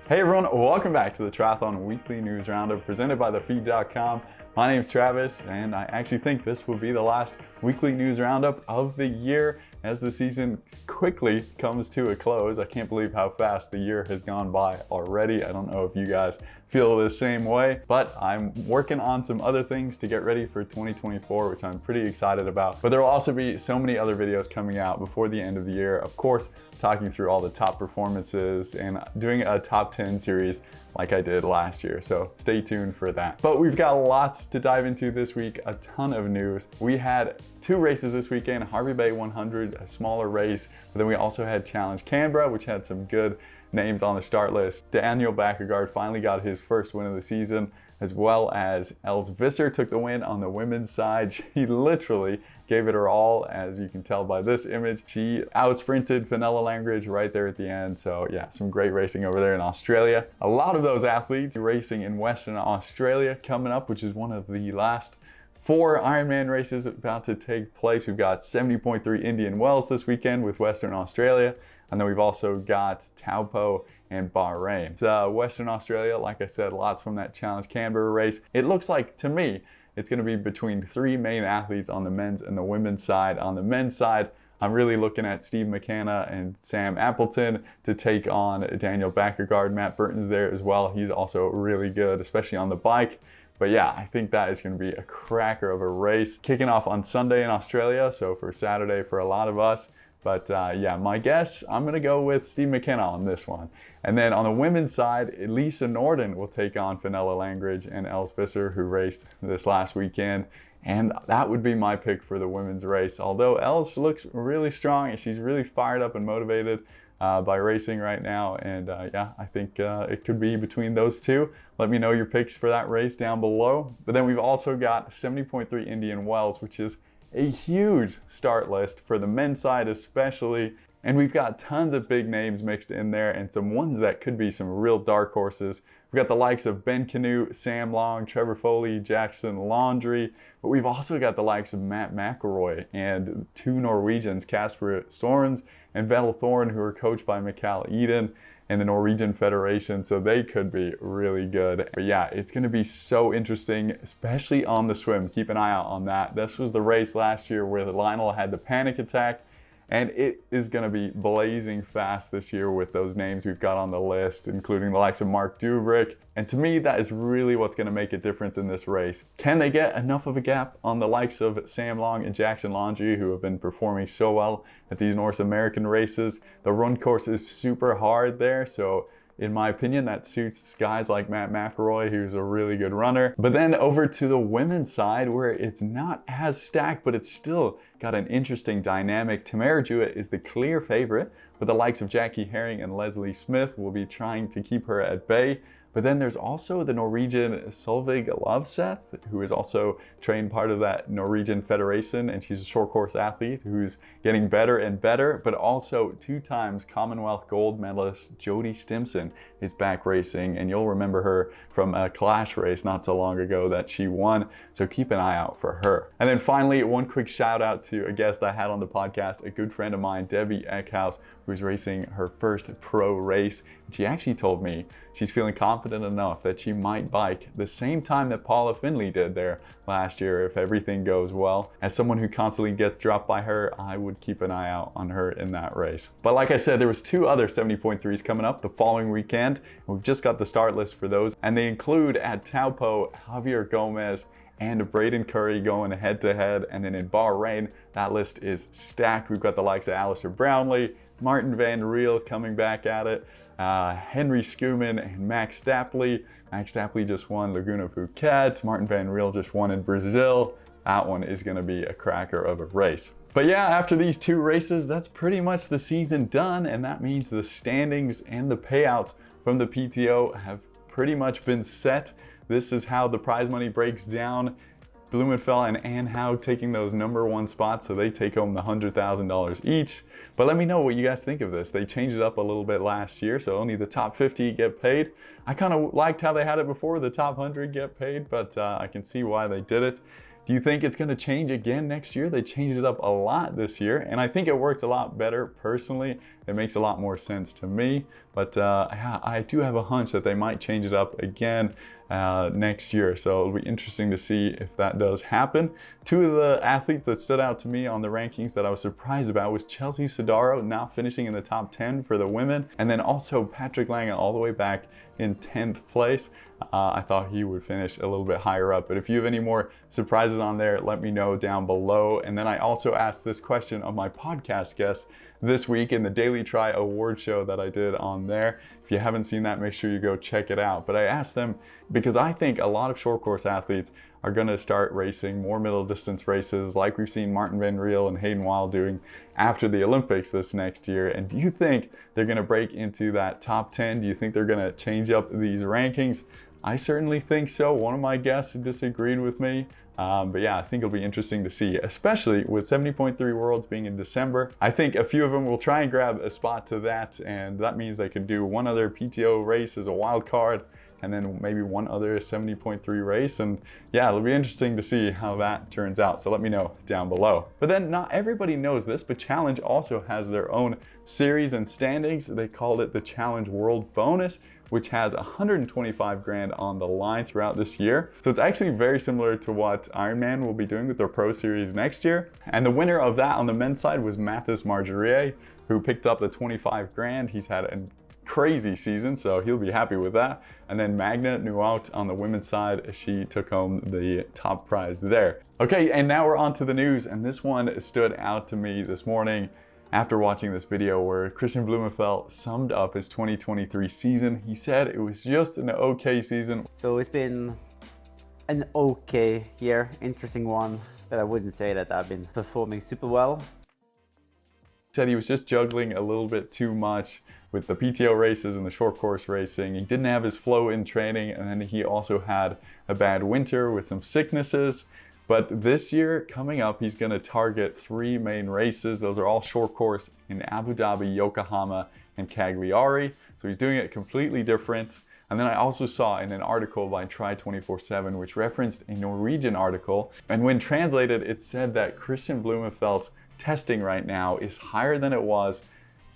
Hey everyone, welcome back to the Triathlon Weekly News Roundup presented by TheFeed.com. My name's Travis, and I actually think this will be the last weekly news roundup of the year as the season quickly comes to a close. I can't believe how fast the year has gone by already. I don't know if you guys feel the same way, but I'm working on some other things to get ready for 2024, which I'm pretty excited about. But there will also be so many other videos coming out before the end of the year. Of course, talking through all the top performances and doing a top 10 series like I did last year. So stay tuned for that. But we've got lots to dive into this week, a ton of news. We had two races this weekend, Harvey Bay 100, a smaller race, but then we also had Challenge Canberra, which had some good names on the start list. Daniel Bækkegård finally got his first win of the season, as well as Els Visser took the win on the women's side. She literally gave it her all, as you can tell by this image. She out-sprinted Fenella Langridge right there at the end. So yeah, some great racing over there in Australia. A lot of those athletes racing in Western Australia coming up, which is one of the last 4 Ironman races about to take place. We've got 70.3 Indian Wells this weekend with Western Australia. And then we've also got Taupo and Bahrain. It's Western Australia, like I said, lots from that Challenge Canberra race. It looks like, to me, it's gonna be between 3 main athletes on the men's and the women's side. On the men's side, I'm really looking at Steve McKenna and Sam Appleton to take on Daniel Bækkegård. Matt Burton's there as well. He's also really good, especially on the bike. But yeah, I think that is going to be a cracker of a race. Kicking off on Sunday in Australia, so for Saturday for a lot of us. But yeah, my guess, I'm going to go with Steve McKenna on this one. And then on the women's side, Elisa Norden will take on Fenella Langridge and Els Visser, who raced this last weekend. And that would be my pick for the women's race. Although Els looks really strong and she's really fired up and motivated by racing right now. And yeah, I think it could be between those two. Let me know your picks for that race down below. But then we've also got 70.3 Indian Wells, which is a huge start list for the men's side especially. And we've got tons of big names mixed in there and some ones that could be some real dark horses. We've got the likes of Ben Canute, Sam Long, Trevor Foley, Jackson Laundry, but we've also got the likes of Matt McElroy and 2 Norwegians, Kasper Storms and Vettel Thorn, who are coached by Mikael Eden and the Norwegian Federation, so they could be really good. But yeah, it's gonna be so interesting, especially on the swim. Keep an eye out on that. This was the race last year where Lionel had the panic attack, and it is gonna be blazing fast this year with those names we've got on the list, including the likes of Mark Dubrick. And to me, that is really what's gonna make a difference in this race. Can they get enough of a gap on the likes of Sam Long and Jackson Laundry, who have been performing so well at these North American races? The run course is super hard there, so in my opinion, that suits guys like Matt McElroy, who's a really good runner. But then over to the women's side, where it's not as stacked, but it's still got an interesting dynamic. Tamara Jewett is the clear favorite, but the likes of Jackie Herring and Leslie Smith will be trying to keep her at bay. But then there's also the Norwegian Solveig Lovseth, who is also trained part of that Norwegian Federation, and she's a short course athlete who's getting better and better, but also 2 times Commonwealth gold medalist Jodie Stimson is back racing, and you'll remember her from a Clash race not so long ago that she won, so keep an eye out for her. And then finally, one quick shout out to a guest I had on the podcast, a good friend of mine, Debbie Eckhouse, who's racing her first pro race. She actually told me she's feeling confident enough that she might bike the same time that Paula Finley did there last year if everything goes well. As someone who constantly gets dropped by her, I would keep an eye out on her in that race. But like I said, there was 2 other 70.3s coming up the following weekend. We've just got the start list for those, and they include at Taupo, Javier Gomez and Braden Curry going head to head. And then in Bahrain, that list is stacked. We've got the likes of Alistair Brownlee, Martin Van Riel coming back at it, Henry Skuman and Max Stapley. Max Stapley just won Laguna Phuket. Martin Van Riel just won in Brazil. That one is gonna be a cracker of a race. But yeah, after these 2 races, that's pretty much the season done, and that means the standings and the payouts from the PTO have pretty much been set. This is how the prize money breaks down. Blumenfeld and Ann Howe taking those #1 spots, so they take home the $100,000 each. But let me know what you guys think of this. They changed it up a little bit last year, so only the top 50 get paid. I kind of liked how they had it before, the top 100 get paid, but I can see why they did it. Do you think it's going to change again next year? They changed it up a lot this year, and I think it worked a lot better personally it makes a lot more sense to me. But yeah, I do have a hunch that they might change it up again next year. So it'll be interesting to see if that does happen. Two of the athletes that stood out to me on the rankings that I was surprised about was Chelsea Sodaro now finishing in the top 10 for the women, and then also Patrick Lange all the way back in 10th place. I thought he would finish a little bit higher up, but if you have any more surprises on there, let me know down below. And then I also asked this question of my podcast guests this week in the Daily Tri award show that I did on there. If you haven't seen that, make sure you go check it out. But I asked them because I think a lot of short course athletes are going to start racing more middle distance races like we've seen Martin Van Riel and Hayden Wilde doing after the Olympics this next year. And do you think they're going to break into that top 10? Do you think they're going to change up these rankings? I certainly think so. One of my guests disagreed with me. But yeah, I think it'll be interesting to see, especially with 70.3 Worlds being in December. I think a few of them will try and grab a spot to that, and that means they could do one other PTO race as a wild card, and then maybe one other 70.3 race. And yeah, it'll be interesting to see how that turns out. So let me know down below. But then not everybody knows this, but Challenge also has their own series and standings. They called it the Challenge World Bonus, which has 125 grand on the line throughout this year. So it's actually very similar to what Ironman will be doing with their Pro Series next year. And the winner of that on the men's side was Mathis Margerier, who picked up the 25 grand. He's had a crazy season, so he'll be happy with that. And then Magna Nuaut on the women's side, she took home the top prize there. Okay, and now we're on to the news, and this one stood out to me this morning after watching this video where Kristian Blummenfelt summed up his 2023 season. He said it was just an okay season. So it's been an okay year, interesting one, but I wouldn't say that I've been performing super well. He said he was just juggling a little bit too much with the PTO races and the short course racing. He didn't have his flow in training, and then he also had a bad winter with some sicknesses. But this year coming up, he's going to target 3 main races. Those are all short course in Abu Dhabi, Yokohama, and Cagliari. So he's doing it completely different. And then I also saw in an article by Tri 24/7, which referenced a Norwegian article. And when translated, it said that Kristian Blummenfelt's testing right now is higher than it was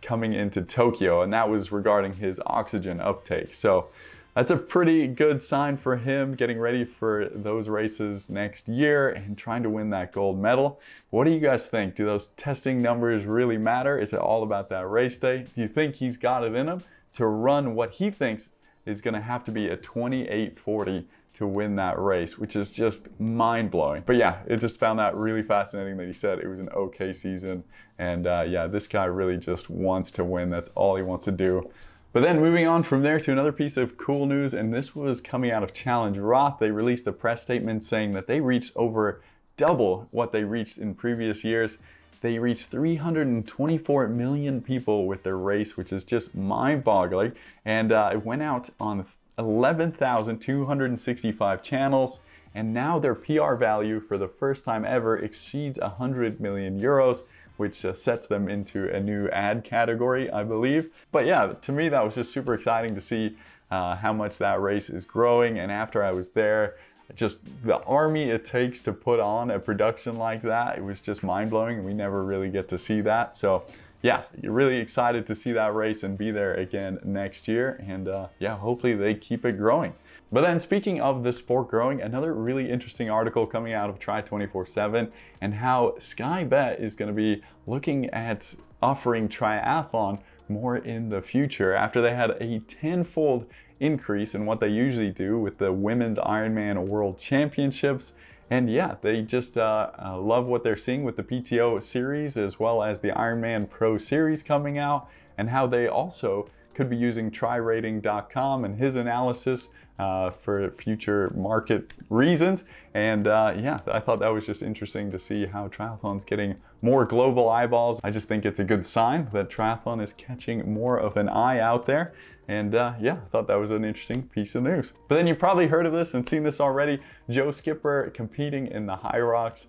coming into Tokyo. And that was regarding his oxygen uptake. So that's a pretty good sign for him getting ready for those races next year and trying to win that gold medal. What do you guys think? Do those testing numbers really matter? Is it all about that race day? Do you think he's got it in him to run what he thinks is going to have to be a 28:40 to win that race, which is just mind-blowing? But yeah, it just found that really fascinating that he said it was an okay season. And yeah, this guy really just wants to win. That's all he wants to do. But then moving on from there to another piece of cool news, and this was coming out of Challenge Roth. They released a press statement saying that they reached over double what they reached in previous years. They reached 324 million people with their race, which is just mind-boggling. And it went out on 11,265 channels. And now their PR value for the first time ever exceeds 100 million euros, which sets them into a new ad category, I believe. But yeah, to me, that was just super exciting to see how much that race is growing. And after I was there, just the army it takes to put on a production like that, it was just mind-blowing, and we never really get to see that. So yeah, you're really excited to see that race and be there again next year. And yeah, hopefully they keep it growing. But then speaking of the sport growing, another really interesting article coming out of Tri 24/7 and how Sky Bet is going to be looking at offering triathlon more in the future after they had a tenfold increase in what they usually do with the Women's Ironman World Championships. And yeah, they just love what they're seeing with the PTO series as well as the Ironman Pro Series coming out, and how they also could be using TriRating.com and his analysis for future market reasons. And yeah, I thought that was just interesting to see how triathlon's getting more global eyeballs. I just think it's a good sign that triathlon is catching more of an eye out there. And yeah, I thought that was an interesting piece of news. But then you probably heard of this and seen this already. Joe Skipper competing in the Hyrox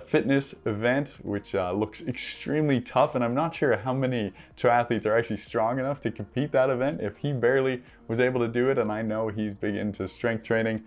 fitness event, which looks extremely tough, and I'm not sure how many triathletes are actually strong enough to compete that event. If he barely was able to do it, and I know he's big into strength training,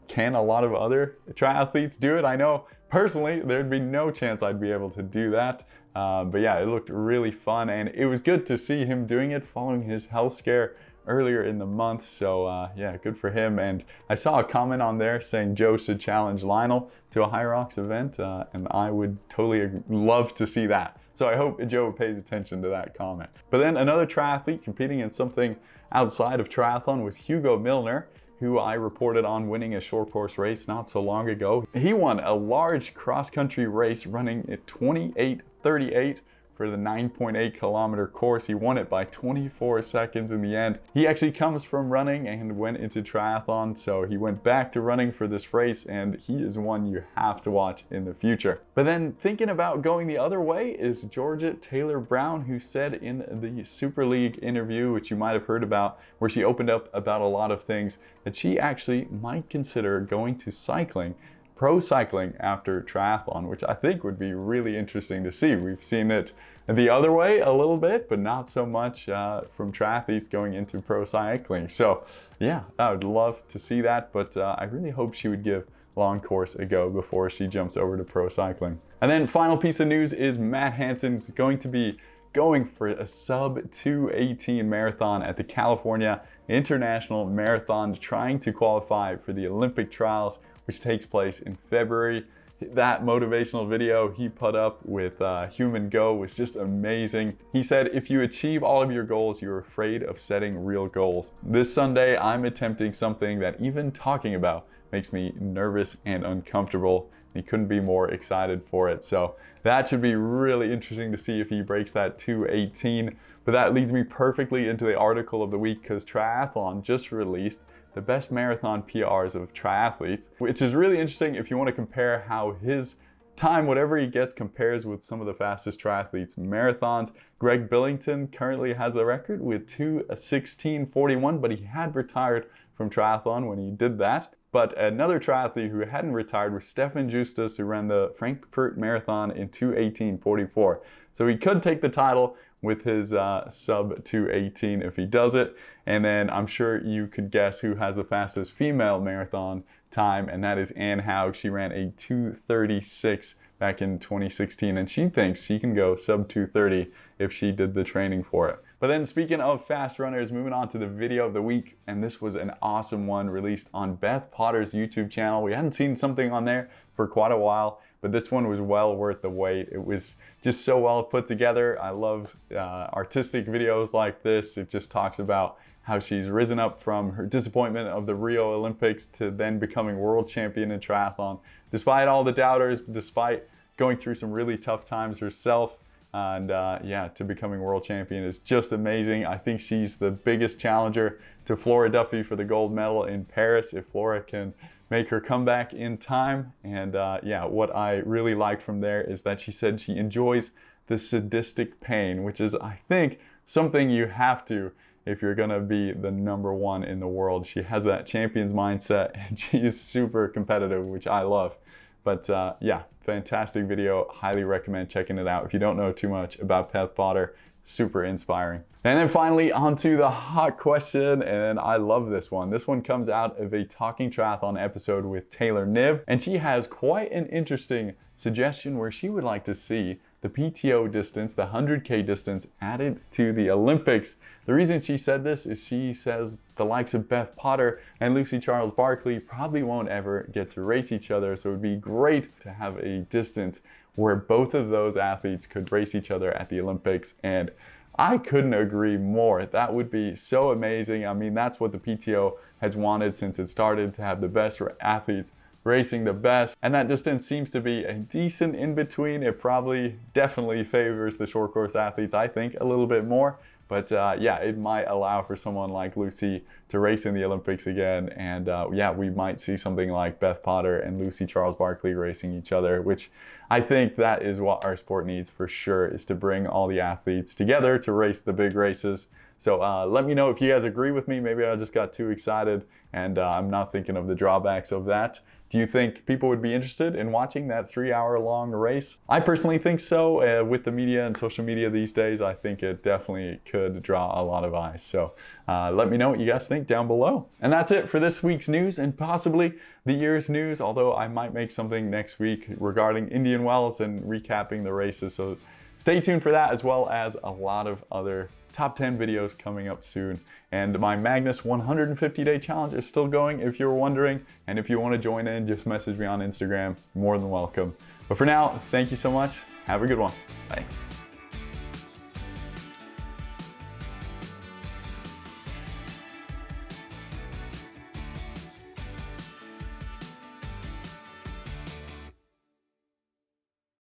can a lot of other triathletes do it? I know personally there'd be no chance I'd be able to do that. But yeah, it looked really fun, and it was good to see him doing it following his health scare earlier in the month. So yeah, good for him. And I saw a comment on there saying Joe should challenge Lionel to a Hyrox event, and I would totally love to see that. So I hope Joe pays attention to that comment. But then another triathlete competing in something outside of triathlon was Hugo Milner, who I reported on winning a short course race not so long ago. He won a large cross-country race running at 28:38 for the 9.8 kilometer course. He won it by 24 seconds in the end. He actually comes from running and went into triathlon, so he went back to running for this race, and he is one you have to watch in the future. But then thinking about going the other way is Georgia Taylor Brown, who said in the Super League interview, which you might have heard about, where she opened up about a lot of things, that she actually might consider going to cycling, pro cycling, after triathlon, which I think would be really interesting to see. We've seen it the other way a little bit, but not so much from triathletes going into pro cycling. So yeah, I would love to see that, but I really hope she would give long course a go before she jumps over to pro cycling. And then final piece of news is Matt Hansen's going to be going for a sub 2:18 marathon at the California International Marathon, trying to qualify for the Olympic trials, which takes place in February. That motivational video he put up with Human Go was just amazing. He said, if you achieve all of your goals, you're afraid of setting real goals. This Sunday, I'm attempting something that even talking about makes me nervous and uncomfortable. He couldn't be more excited for it. So that should be really interesting to see if he breaks that 2:18. But that leads me perfectly into the article of the week, because Triathlon just released the best marathon PRs of triathletes, which is really interesting if you want to compare how his time, whatever he gets, compares with some of the fastest triathletes' marathons. Greg Billington currently has the record with 2:16:41, but he had retired from triathlon when he did that. But another triathlete who hadn't retired was Stefan Justus, who ran the Frankfurt Marathon in 2:18:44. So he could take the title with his sub 2:18 if he does it. And then I'm sure you could guess who has the fastest female marathon time, and that is Anne Haug. She ran a 2:36 back in 2016, and she thinks she can go sub 2:30 if she did the training for it. But then speaking of fast runners, moving on to the video of the week, and this was an awesome one released on Beth Potter's YouTube channel. We hadn't seen something on there for quite a while, but this one was well worth the wait. It was just so well put together. I love artistic videos like this. It just talks about how she's risen up from her disappointment of the Rio Olympics to then becoming world champion in triathlon, despite all the doubters, despite going through some really tough times herself. And yeah, to becoming world champion is just amazing. I think she's the biggest challenger to Flora Duffy for the gold medal in Paris, if Flora can make her comeback in time. And yeah, what I really liked from there is that she said she enjoys the sadistic pain, which is, I think, something you have to if you're gonna be the #1 in the world. She has that champion's mindset, and she is super competitive, which I love. But yeah, fantastic video. Highly recommend checking it out if you don't know too much about Beth Potter. Super inspiring. And then finally, onto the hot question, and I love this one. This one comes out of a Talking Triathlon episode with Taylor Knibb, and she has quite an interesting suggestion where she would like to see the PTO distance, the 100K distance, added to the Olympics. The reason she said this is she says the likes of Beth Potter and Lucy Charles Barkley probably won't ever get to race each other, so it would be great to have a distance where both of those athletes could race each other at the Olympics, and I couldn't agree more. That would be so amazing. I mean, that's what the PTO has wanted since it started, to have the best athletes racing the best, and that distance seems to be a decent in between. It probably definitely favors the short course athletes, I think, a little bit more. But yeah, it might allow for someone like Lucy to race in the Olympics again. And yeah, we might see something like Beth Potter and Lucy Charles Barkley racing each other, which I think that is what our sport needs for sure, is to bring all the athletes together to race the big races. So let me know if you guys agree with me. Maybe I just got too excited and I'm not thinking of the drawbacks of that. Do you think people would be interested in watching that 3-hour-long race? I personally think so. With the media and social media these days, I think it definitely could draw a lot of eyes. So let me know what you guys think down below. And that's it for this week's news, and possibly the year's news, although I might make something next week regarding Indian Wells and recapping the races. So stay tuned for that, as well as a lot of other top 10 videos coming up soon. And my Magnus 150-day challenge is still going, if you're wondering. And if you want to join in, just message me on Instagram. More than welcome. But for now, thank you so much. Have a good one. Bye.